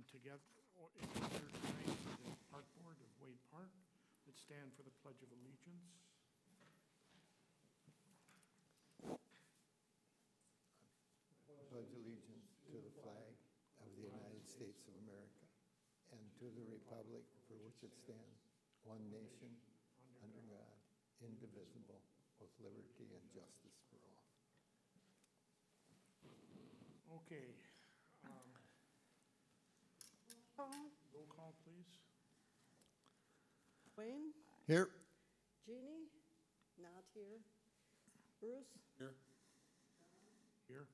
together tonight for the Park Board of Wade Park. Let's stand for the Pledge of Allegiance. Pledge allegiance to the flag of the United States of America and to the republic for which it stands, one nation, under God, indivisible, with liberty and justice for all. Okay. Roll call, please. Wayne? Here. Jeannie? Not here. Bruce? Here. Here.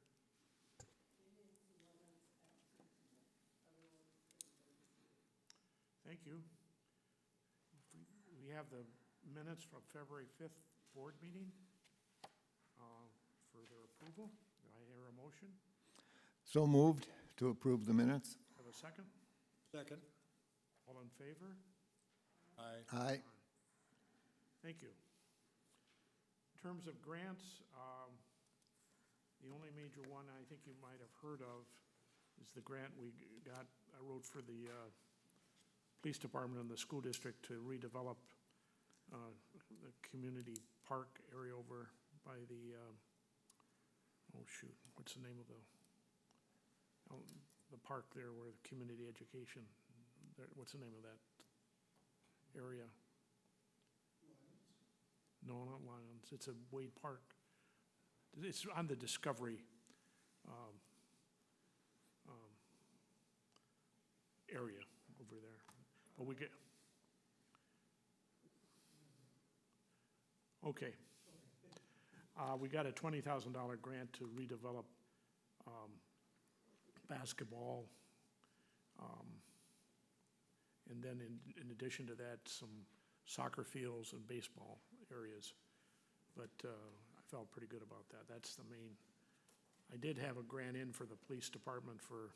Thank you. We have the minutes from February 5th board meeting for their approval. Do I hear a motion? So moved to approve the minutes. Have a second? Second. All in favor? Aye. Aye. Thank you. In terms of grants, the only major one I think you might have heard of is the grant we got, I wrote for the police department and the school district to redevelop the community park area over by the, oh shoot, what's the name of the park there where the community education, what's the name of that area? No, not Lions. It's a Wade Park. It's on the Discovery area over there. But we get. Okay. We got a $20,000 grant to redevelop basketball. And then in addition to that, some soccer fields and baseball areas. But I felt pretty good about that. That's the main. I did have a grant in for the police department for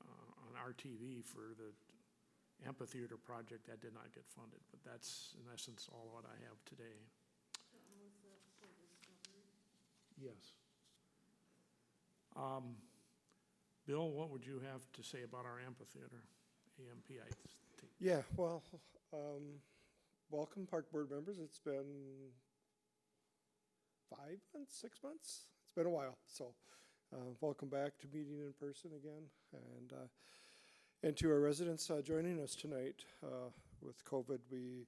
on RTV for the amphitheater project. That did not get funded, but that's in essence all what I have today. Yes. Bill, what would you have to say about our amphitheater? AMP, I think. Yeah, well, welcome Park Board members. It's been 5 months, 6 months. It's been a while, so welcome back to meeting in person again, and to our residents joining us tonight. With COVID, we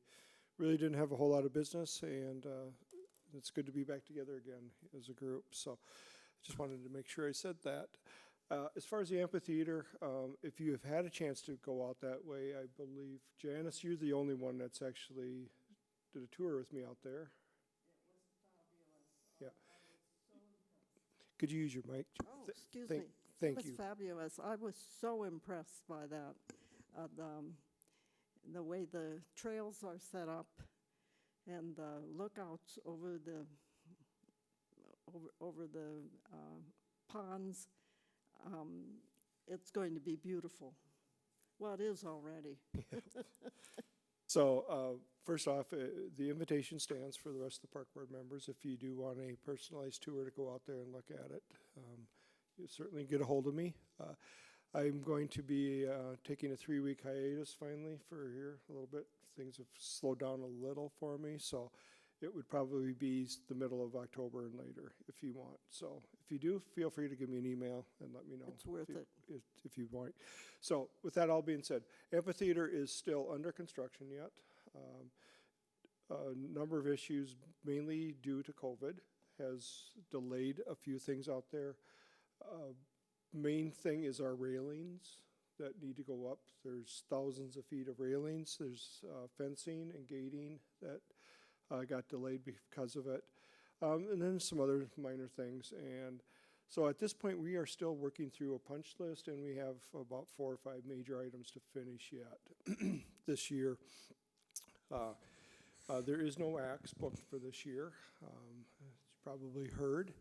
really didn't have a whole lot of business, and it's good to be back together again as a group. So, just wanted to make sure I said that. As far as the amphitheater, if you have had a chance to go out that way, I believe, Janice, you're the only one that's actually did a tour with me out there. It was fabulous. Yeah. Could you use your mic? Oh, excuse me. Thank you. It was fabulous. I was so impressed by that. The way the trails are set up and the lookouts over the ponds. It's going to be beautiful. Well, it is already. So first off, the invitation stands for the rest of the Park Board members. If you do want a personalized tour to go out there and look at it, you certainly get a hold of me. I'm going to be taking a 3-week hiatus finally for here a little bit. Things have slowed down a little for me, so it would probably be the middle of October and later if you want. So if you do, feel free to give me an email and let me know. It's worth it. If you want. So with that all being said, amphitheater is still under construction yet. A number of issues, mainly due to COVID, has delayed a few things out there. Main thing is our railings that need to go up. There's thousands of feet of railings. There's fencing and gating that got delayed because of it. And then some other minor things. And so at this point, we are still working through a punch list, and we have about 4 or 5 major items to finish yet this year. There is no acts booked for this year, as you probably heard.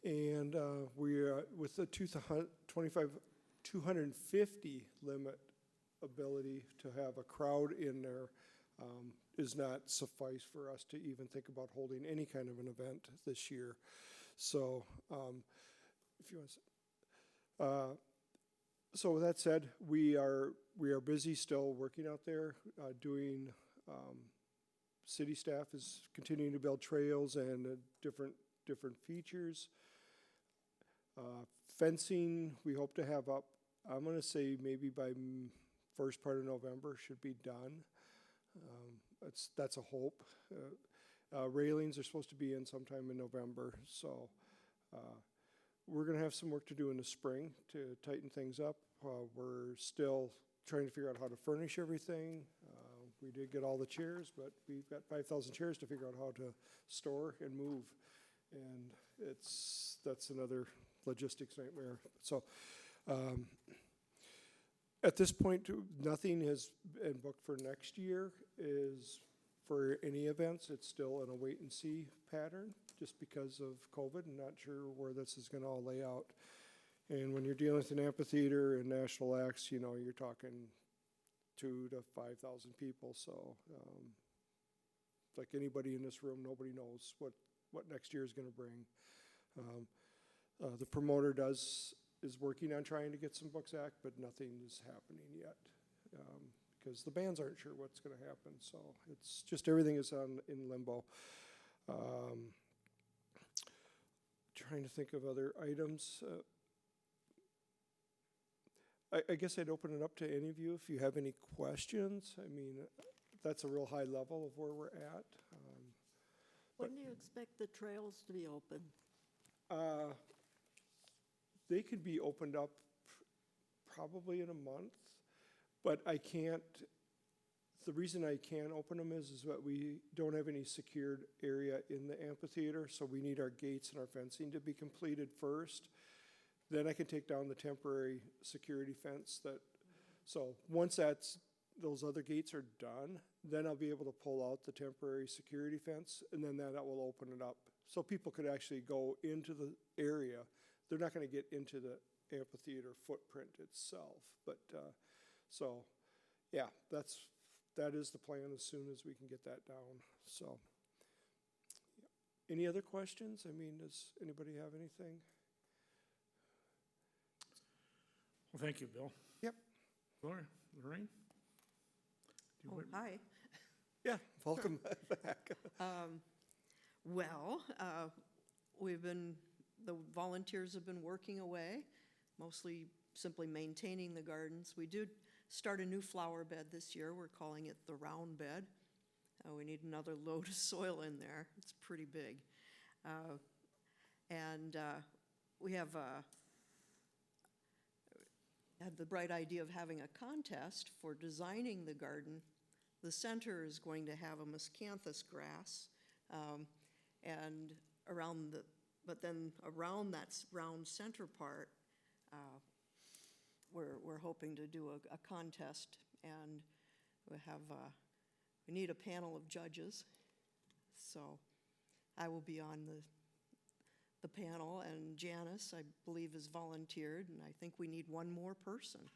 And we are with the 250 limit ability to have a crowd in there is not suffice for us to even think about holding any kind of an event this year. So if you want to So with that said, we are busy still working out there, doing, city staff is continuing to build trails and different features. Fencing, we hope to have up, I'm gonna say maybe by first part of November should be done. That's a hope. Railings are supposed to be in sometime in November, so, we're gonna have some work to do in the spring to tighten things up. We're still trying to figure out how to furnish everything. We did get all the chairs, but we've got 5,000 chairs to figure out how to store and move. And that's another logistics nightmare. So, at this point, nothing has been booked for next year is for any events. It's still in a wait and see pattern just because of COVID and not sure where this is gonna all lay out. And when you're dealing with an amphitheater and national acts, you know, you're talking 2,000 to 5,000 people. So, like anybody in this room, nobody knows what next year is gonna bring. The promoter is working on trying to get some books act, but nothing is happening yet. Because the bands aren't sure what's gonna happen, so it's just everything is in limbo. Trying to think of other items. I guess I'd open it up to any of you if you have any questions. I mean, that's a real high level of where we're at. When do you expect the trails to be open? They could be opened up probably in a month, but I can't, the reason I can't open them is that we don't have any secured area in the amphitheater, so we need our gates and our fencing to be completed first. Then I can take down the temporary security fence so once those other gates are done, then I'll be able to pull out the temporary security fence, and then that will open it up. So people could actually go into the area. They're not gonna get into the amphitheater footprint itself, but, so, yeah, that is the plan as soon as we can get that down, so. Any other questions? I mean, does anybody have anything? Well, thank you, Bill. Yep. Lorraine? Do you Oh, want- hi. Yeah, welcome back. Well, the volunteers have been working away, mostly simply maintaining the gardens. We did start a new flower bed this year. We're calling it the round bed. We need another load of soil in there. It's pretty big. We have had the bright idea of having a contest for designing the garden. The center is going to have a miscanthus grass, but then around that round center part, we're hoping to do a contest, and we need a panel of judges. So I will be on the panel, and Janice, I believe, has volunteered, and I think we need one more person.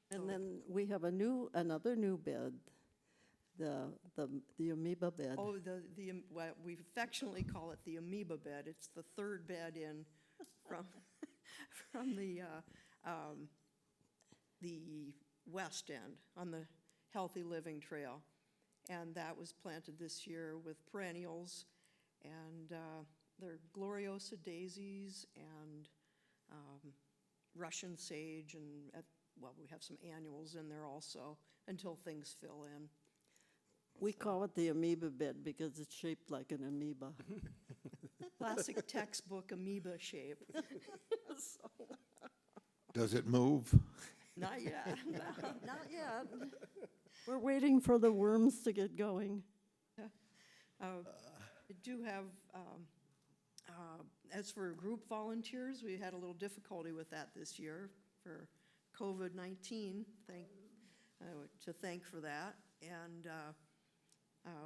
And then we have another new bed, the amoeba bed. Oh, what we affectionately call it the amoeba bed. It's the third bed in from the west end on the Healthy Living Trail. And that was planted this year with perennials, and they're Gloriosa daisies and Russian sage, and we have some annuals in there also until things fill in. We call it the amoeba bed because it's shaped like an amoeba. Classic textbook amoeba shape. Does it move? Not yet, not yet. We're waiting for the worms to get going. We do have, as for group volunteers, we had a little difficulty with that this year for COVID-19, to thank for that. And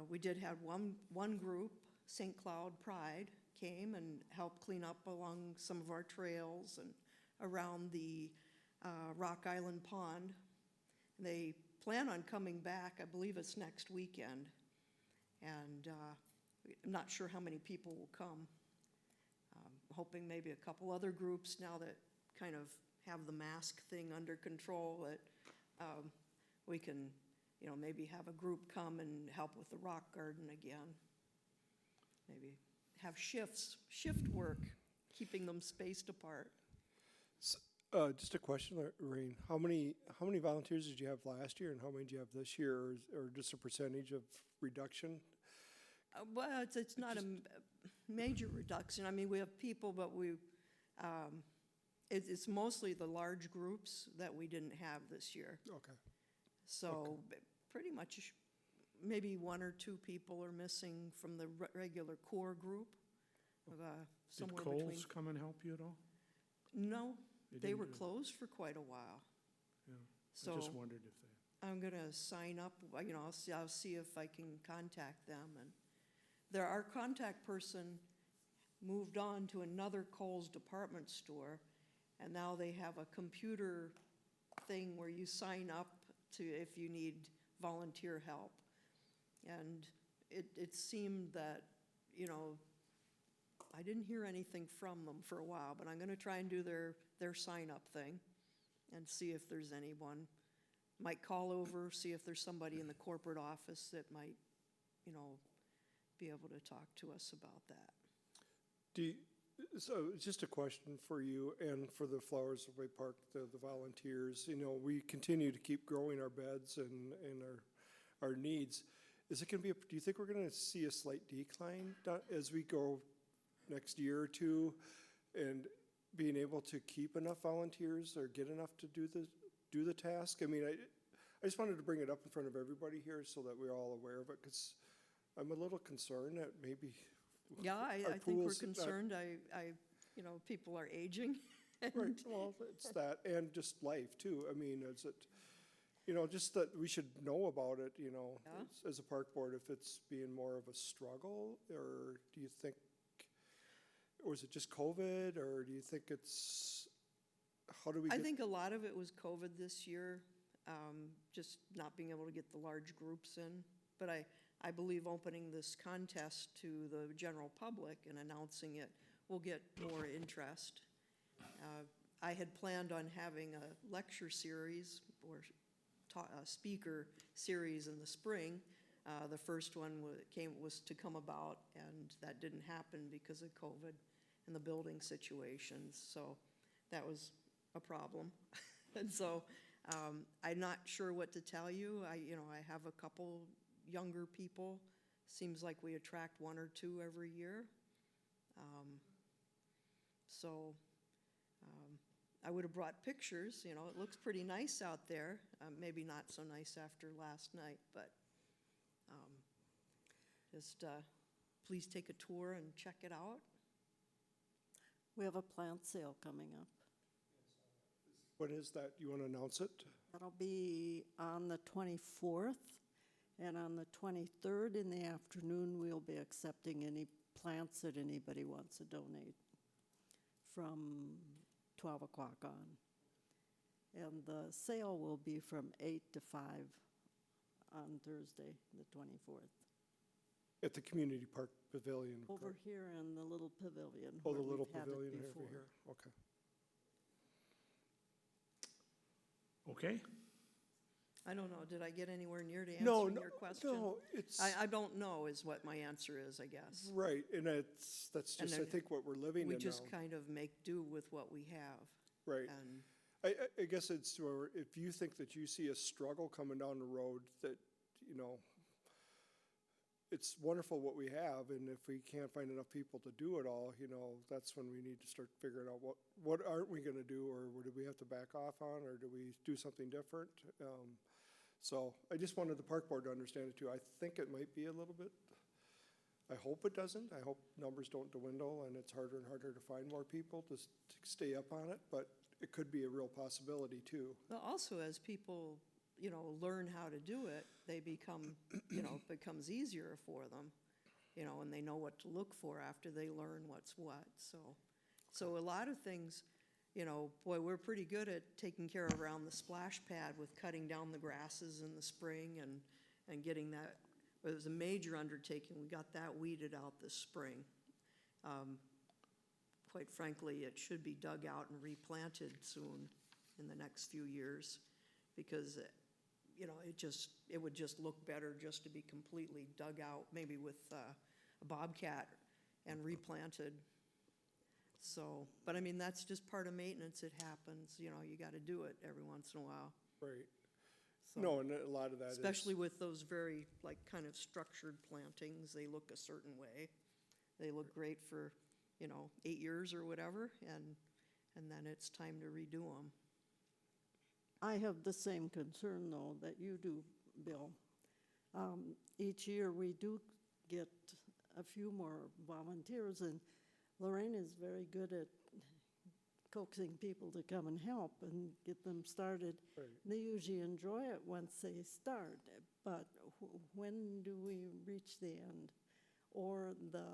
we did have one group, St. Cloud Pride, came and helped clean up along some of our trails and around the Rock Island Pond. They plan on coming back, I believe it's next weekend, and I'm not sure how many people will come. hoping maybe a couple other groups, now that kind of have the mask thing under control, that we can, maybe have a group come and help with the rock garden again. Maybe have shift work, keeping them spaced apart. Just a question, Lorraine. How many volunteers did you have last year, and how many do you have this year, or just a percentage of reduction? Well, it's not a major reduction. I mean, we have people, but it's mostly the large groups that we didn't have this year. Okay. So pretty much, maybe one or two people are missing from the regular core group. Did Somewhere between. Kohl's come and help you at all? No, they didn't were do it? closed for quite a while. Yeah, So I just wondered if they, I'm gonna sign up, I'll see if I can contact them. And our contact person moved on to another Kohl's department store, and now they have a computer thing where you sign up to if you need volunteer help. And it seemed that, I didn't hear anything from them for a while, but I'm gonna try and do their sign-up thing and see if there's anyone. Might call over, see if there's somebody in the corporate office that might, be able to talk to us about that. So just a question for you and for the Flowers of Way Park, the volunteers. We continue to keep growing our beds and our needs. Is it going to be? Do you think we're going to see a slight decline as we go next year or two, and being able to keep enough volunteers or get enough to do the task? I mean, I just wanted to bring it up in front of everybody here so that we're all aware of it, because I'm a little concerned that maybe. Yeah, I think we're concerned. People are aging. Right, well, it's that, and just life too. I mean, is it, just that we should know about it, as a park board, if it's being more of a struggle, or do you think, or is it just COVID, or do you think how do we I get? think a lot of it was COVID this year, just not being able to get the large groups in. But I believe opening this contest to the general public and announcing it will get more interest. I had planned on having a lecture series or a speaker series in the spring. The first one was to come about, and that didn't happen because of COVID and the building situations. So that was a problem. And so I'm not sure what to tell you. I have a couple younger people. Seems like we attract one or two every year. I would have brought pictures. It looks pretty nice out there. Maybe not so nice after last night, but just please take a tour and check it out. We have a plant sale coming up. When is that? You want to announce it? That'll be on the 24th, and on the 23rd in the afternoon, we'll be accepting any plants that anybody wants to donate from 12 o'clock on. And the sale will be from 8 to 5 on Thursday, the 24th. At the Community Park Pavilion. Over correct? here in the little pavilion. Oh, the where little we've had it pavilion over before. here, okay. okay? I don't know. Did I get anywhere near to No, answering your question? No, it's. I don't know is what my answer is, I guess. Right, and that's And just, I then think, what we're living in now. We just kind of make do with what we have. Right. And I guess it's where if you think that you see a struggle coming down the road, that, it's wonderful what we have, and if we can't find enough people to do it all, that's when we need to start figuring out what aren't we gonna do, or what do we have to back off on, or do we do something different? So I just wanted the park board to understand it too. I think it might be a little bit, I hope it doesn't. I hope numbers don't dwindle and it's harder and harder to find more people to stay up on it, but it could be a real possibility too. well, also as people, learn how to do it, they become, becomes easier for them, and they know what to look for after they learn what's what. So a lot of things, boy, we're pretty good at taking care of around the splash pad with cutting down the grasses in the spring and getting that. It was a major undertaking. We got that weeded out this spring. quite frankly, it should be dug out and replanted soon in the next few years, because, you know, it would just look better just to be completely dug out, maybe with a bobcat and replanted. So, but I mean, that's just part of maintenance, it happens, you know, you gotta do it every once in a while. Right. So- No, and a lot of that is. Especially with those very, like, kind of structured plantings, they look a certain way. They look great for, you know, 8 years or whatever, and then it's time to redo them. I have the same concern, though, that you do, Bill. Each year, we do get a few more volunteers, and Lorraine is very good at coaxing people to come and help and get them started. Right. They usually enjoy it once they start, but when do we reach the end? Or the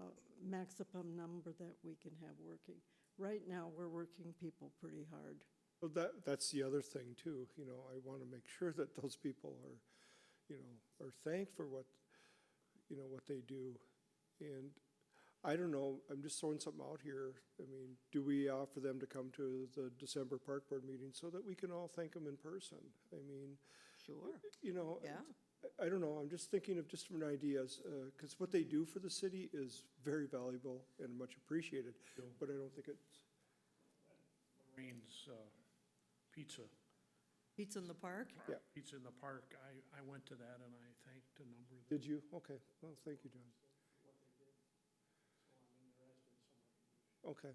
maximum number that we can have working? Right now, we're working people pretty hard. Well, that's the other thing too, you know, I want to make sure that those people are, you know, are thanked for what, you know, what they do. And I don't know, I'm just throwing something out here. I mean, do we offer them to come to the December Park Board meeting so that we can all thank them in person? I mean, Sure. you know, Yeah. I don't know, I'm just thinking of just different ideas, because what they do for the city is very valuable and much appreciated, but I don't think it's, Lorraine's Pizza, Pizza in the Park? Yeah. Pizza in the Park, I went to that and I thanked a number of them. did you? Okay, well, thank you, John. Okay.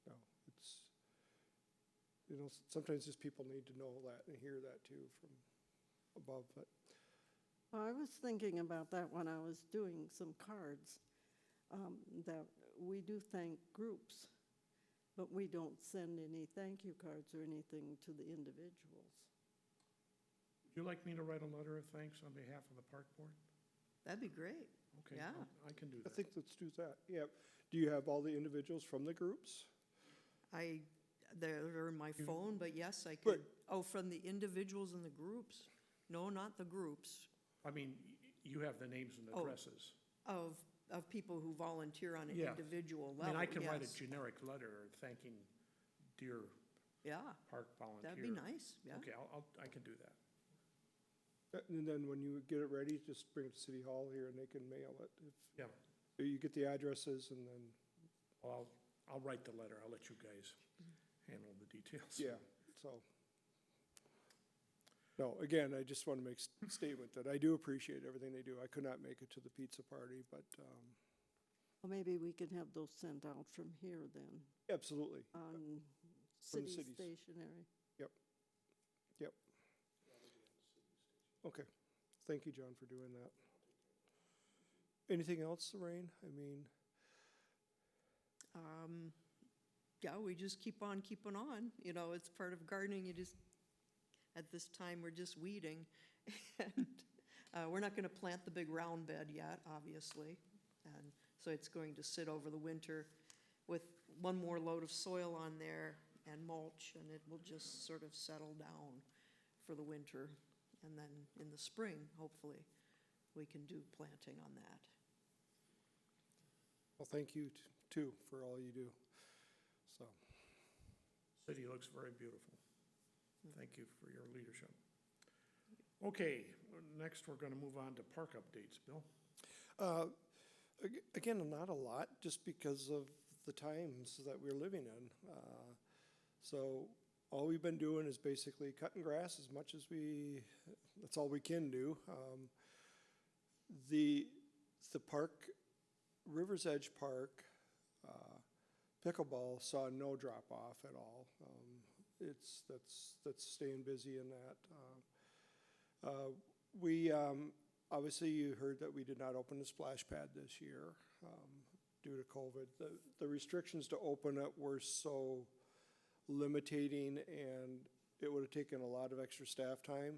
No, it's, you know, sometimes just people need to know that and hear that too from above, but, Well, I was thinking about that when I was doing some cards, that we do thank groups, but we don't send any thank you cards or anything to the individuals. Would you like me to write a letter of thanks on behalf of the Park Board? That'd be great. Okay, Yeah. I can do I that. think let's do that, yeah. Do you have all the individuals from the groups? They're in my phone, but yes, I But- could. Oh, from the individuals and the groups? No, not the groups, I mean, you have the names and Oh. addresses. of people who volunteer on an Yeah. individual I level, mean, I can write a yes. generic letter thanking Deer Yeah, Park volunteer. that'd be nice, yeah. Okay, I can do that. And then when you get it ready, just bring it to City Hall here and they can mail it. Yeah. You get the addresses and then, Well, I'll write the letter. I'll let you guys handle the details. yeah, so. No, again, I just want to make a statement that I do appreciate everything they do. I could not make it to the pizza party, but, Well, maybe we can have those sent out from here then, absolutely. on From the city cities. stationery. Yep. Okay, thank you, John, for doing that. Anything else, Lorraine? I mean, Yeah, we just keep on keeping on, you know, it's part of gardening, you just, at this time, we're just weeding. And we're not gonna plant the big round bed yet, obviously, and so it's going to sit over the winter with one more load of soil on there and mulch, and it will just sort of settle down for the winter. And then in the spring, hopefully, we can do planting on that. well, thank you too for all you do, so. City looks very beautiful. Thank you for your leadership. Okay, next we're going to move on to park updates. Bill? Again, not a lot, just because of the times that we're living in. So all we've been doing is basically cutting grass as much as that's all we can do. The park, River's Edge Park, pickleball saw no drop off at all. That's staying busy in that. We, obviously you heard that we did not open the splash pad this year, due to COVID. The restrictions to open it were so limiting, and it would have taken a lot of extra staff time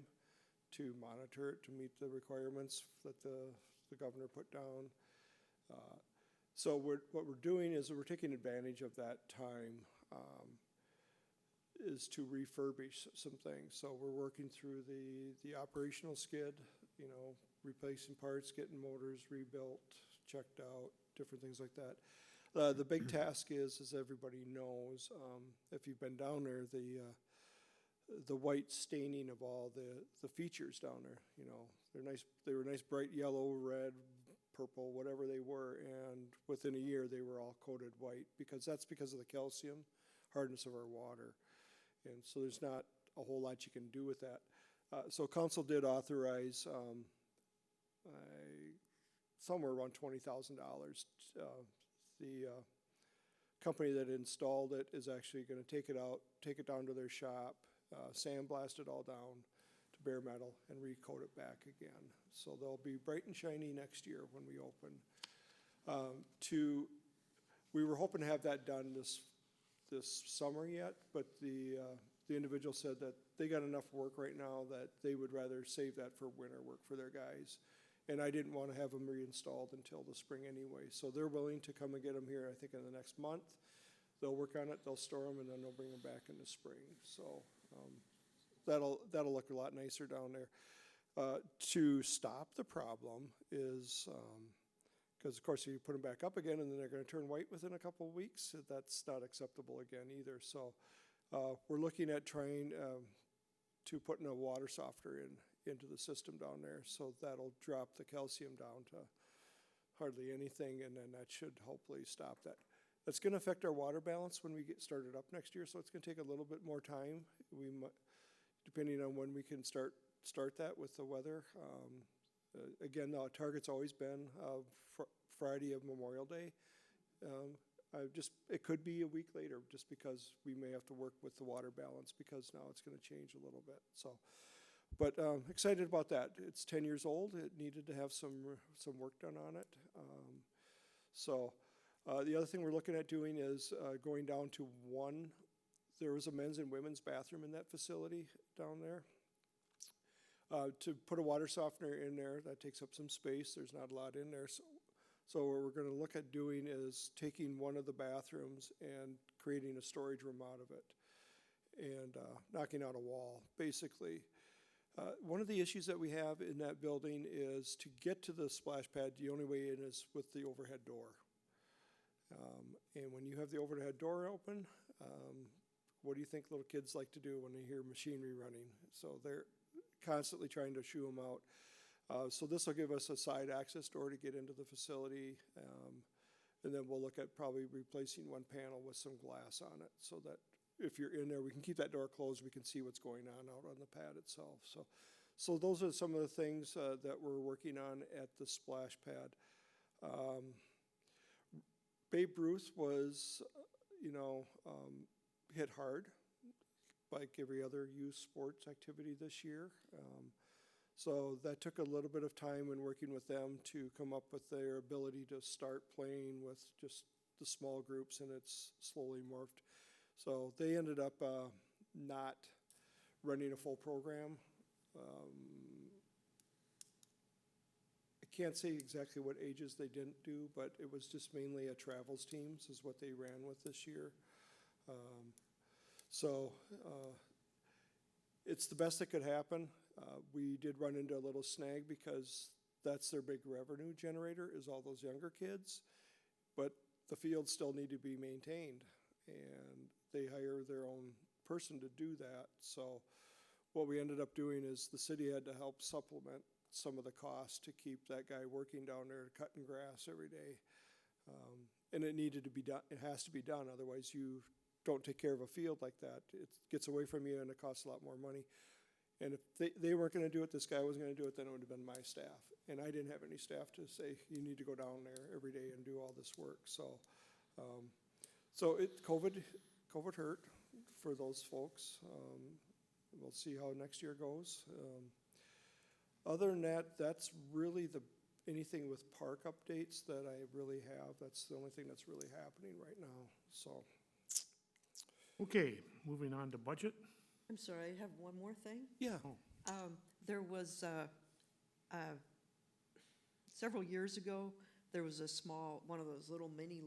to monitor it, to meet the requirements that the governor put down. So what we're doing is we're taking advantage of that time, is to refurbish some things. So we're working through the operational skid, you know, replacing parts, getting motors rebuilt, checked out, different things like that. The big task is, as everybody knows, if you've been down there, the white staining of all the features down there, you know, they were nice bright yellow, red, purple, whatever they were, and within a year they were all coated white because of the calcium hardness of our water. And so there's not a whole lot you can do with that. So council did authorize somewhere around $20,000. The company that installed it is actually going to take it down to their shop, sandblast it all down to bare metal and recoat it back again. So they'll be bright and shiny next year when we open. We were hoping to have that done this summer yet, but the individual said that they got enough work right now that they would rather save that for winter work for their guys. And I didn't want to have them reinstalled until the spring anyway. So they're willing to come and get them here, I think, in the next month. They'll work on it, they'll store them, and then they'll bring them back in the spring. So that'll look a lot nicer down there. To stop the problem is, because of course if you put them back up again and then they're going to turn white within a couple of weeks, that's not acceptable again either. So we're looking at trying to put in a water softener into the system down there, so that'll drop the calcium down to hardly anything, and then that should hopefully stop that. That's going to affect our water balance when we get started up next year, so it's going to take a little bit more time. We might, depending on when we can start that with the weather. Again, the target's always been Friday of Memorial Day. It could be a week later, just because we may have to work with the water balance, because now it's going to change a little bit. So. But excited about that. It's 10 years old. It needed to have some work done on it. The other thing we're looking at doing is going down to one. There was a men's and women's bathroom in that facility down there. To put a water softener in there, that takes up some space. There's not a lot in there. So what we're going to look at doing is taking one of the bathrooms and creating a storage room out of it and knocking out a wall, basically. One of the issues that we have in that building is to get to the splash pad, the only way in is with the overhead door. And when you have the overhead door open, what do you think little kids like to do when they hear machinery running? So they're constantly trying to shoo them out. So this will give us a side access door to get into the facility. And then we'll look at probably replacing one panel with some glass on it, so that if you're in there, we can keep that door closed. We can see what's going on out on the pad itself. So those are some of the things that we're working on at the splash pad. Babe Ruth was, hit hard, like every other youth sports activity this year. So that took a little bit of time in working with them to come up with their ability to start playing with just the small groups, and it's slowly morphed. So they ended up not running a full program. I can't say exactly what ages they didn't do, but it was just mainly a travels teams is what they ran with this year. It's the best that could happen. We did run into a little snag because that's their big revenue generator, is all those younger kids. But the fields still need to be maintained, and they hire their own person to do that. So what we ended up doing is the city had to help supplement some of the costs to keep that guy working down there cutting grass every day. And it needed to be done. It has to be done. Otherwise, you don't take care of a field like that. It gets away from you, and it costs a lot more money. And if they weren't going to do it, this guy wasn't going to do it, then it would have been my staff. And I didn't have any staff to say, you need to go down there every day and do all this work. So COVID hurt for those folks. We'll see how next year goes. Other than that, that's really anything with park updates that I really have. That's the only thing that's really happening right now. So. Okay, moving on to budget. I'm sorry, I have one more thing. Yeah. There was, several years ago, there was one of those little mini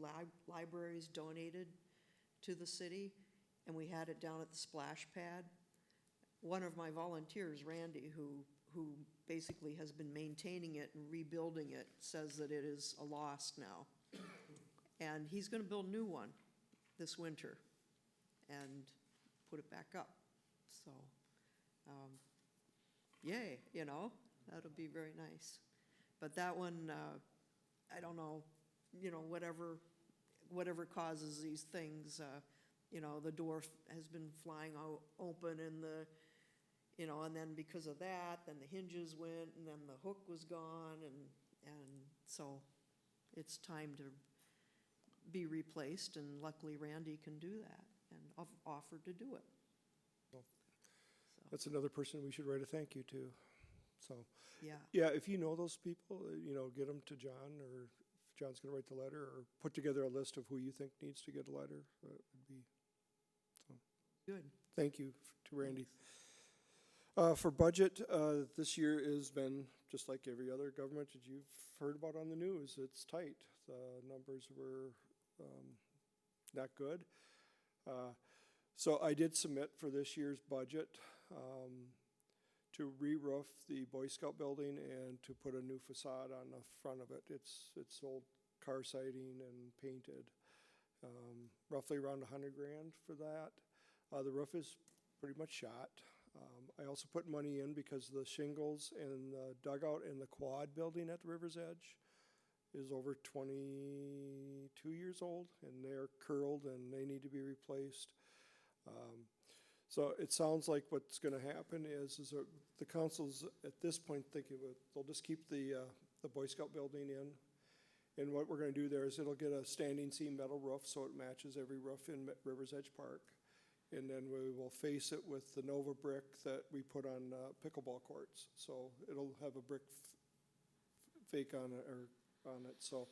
libraries donated to the city, and we had it down at the splash pad. One of my volunteers, Randy, who basically has been maintaining it and rebuilding it, says that it is a loss now. And he's gonna build a new one this winter and put it back up. So, yay, you know, that'll be very nice. But that one, I don't know, you know, whatever causes these things, you know, the door has been flying out open and you know, and then because of that, then the hinges went and then the hook was gone and so it's time to be replaced, and luckily Randy can do that and offered to do it. Well, So, That's another person we should write a thank you to. So, yeah, yeah, if you know those people, you know, get them to John, or if John's gonna write the letter, or put together a list of who you think needs to get a letter. That would be, good. thank you to Randy. For budget, this year has been just like every other government that you've heard about on the news. It's tight. The numbers were not good. So I did submit for this year's budget to re-roof the Boy Scout building and to put a new facade on the front of it. It's old car siding and painted. Roughly around $100,000 for that. The roof is pretty much shot. I also put money in because the shingles and the dugout in the quad building at the river's edge is over 22 years old, and they're curled and they need to be replaced. So it sounds like what's gonna happen is the council's at this point thinking they'll just keep the Boy Scout building in. And what we're gonna do there is it'll get a standing seam metal roof so it matches every roof in River's Edge Park. And then we will face it with the Nova brick that we put on pickleball courts. So it'll have a brick fake on it, So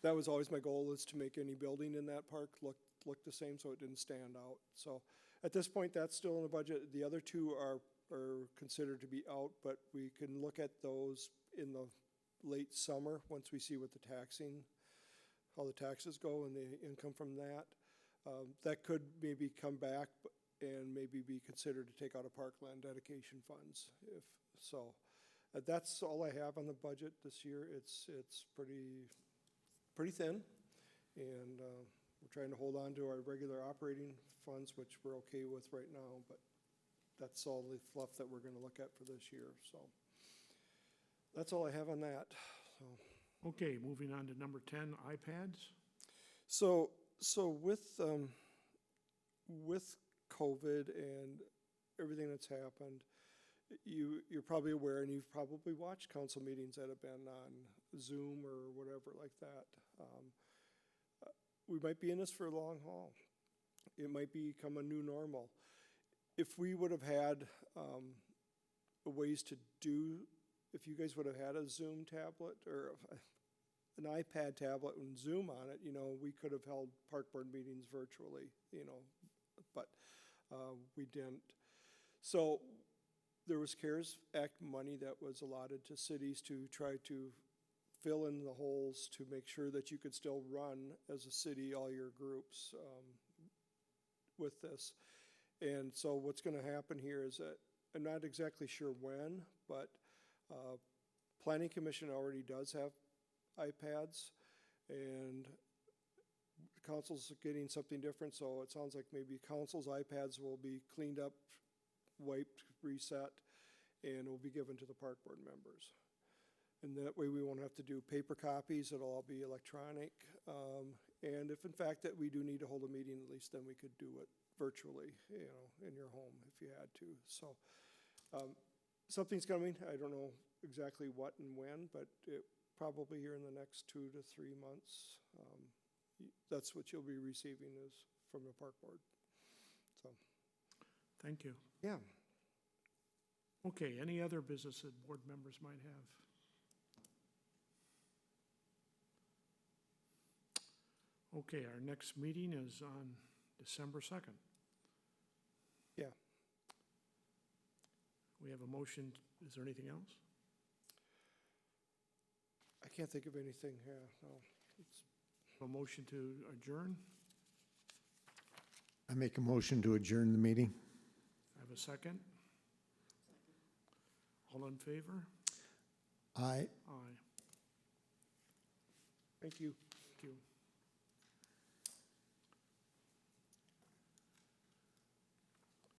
that was always my goal, is to make any building in that park look the same so it didn't stand out. So at this point, that's still in the budget. The other two are considered to be out, but we can look at those in the late summer once we see what how the taxes go and the income from that. That could maybe come back and maybe be considered to take out of parkland dedication funds. If so, that's all I have on the budget this year. It's pretty thin, and we're trying to hold on to our regular operating funds, which we're okay with right now. But that's all the fluff that we're going to look at for this year. So that's all I have on that. So. Okay, moving on to number 10, iPads. So with COVID and everything that's happened, you're probably aware, and you've probably watched council meetings that have been on Zoom or whatever like that. We might be in this for a long haul. It might become a new normal. If we would have had ways to do, if you guys would have had a Zoom tablet or an iPad tablet and Zoom on it, you know, we could have held park board meetings virtually, you know, but we didn't. So there was CARES Act money that was allotted to cities to try to fill in the holes to make sure that you could still run as a city all your groups with this. And so what's going to happen here is that I'm not exactly sure when, but Planning Commission already does have iPads, and the council's getting something different, so it sounds like maybe council's iPads will be cleaned up, wiped, reset, and will be given to the park board members. And that way we won't have to do paper copies, it'll all be electronic. And if in fact that we do need to hold a meeting, at least then we could do it virtually, you know, in your home if you had to. So something's coming, I don't know exactly what and when, but it probably here in the next 2 to 3 months. That's what you'll be receiving is from the park board. So, Thank you. yeah. Okay, any other business that board members might have? Okay, our next meeting is on December 2nd. Yeah. We have a motion. Is there anything else? I can't think of anything, yeah, no. A motion to adjourn? I make a motion to adjourn the meeting. I have a second. All in favor? Aye. Aye. Thank you. you.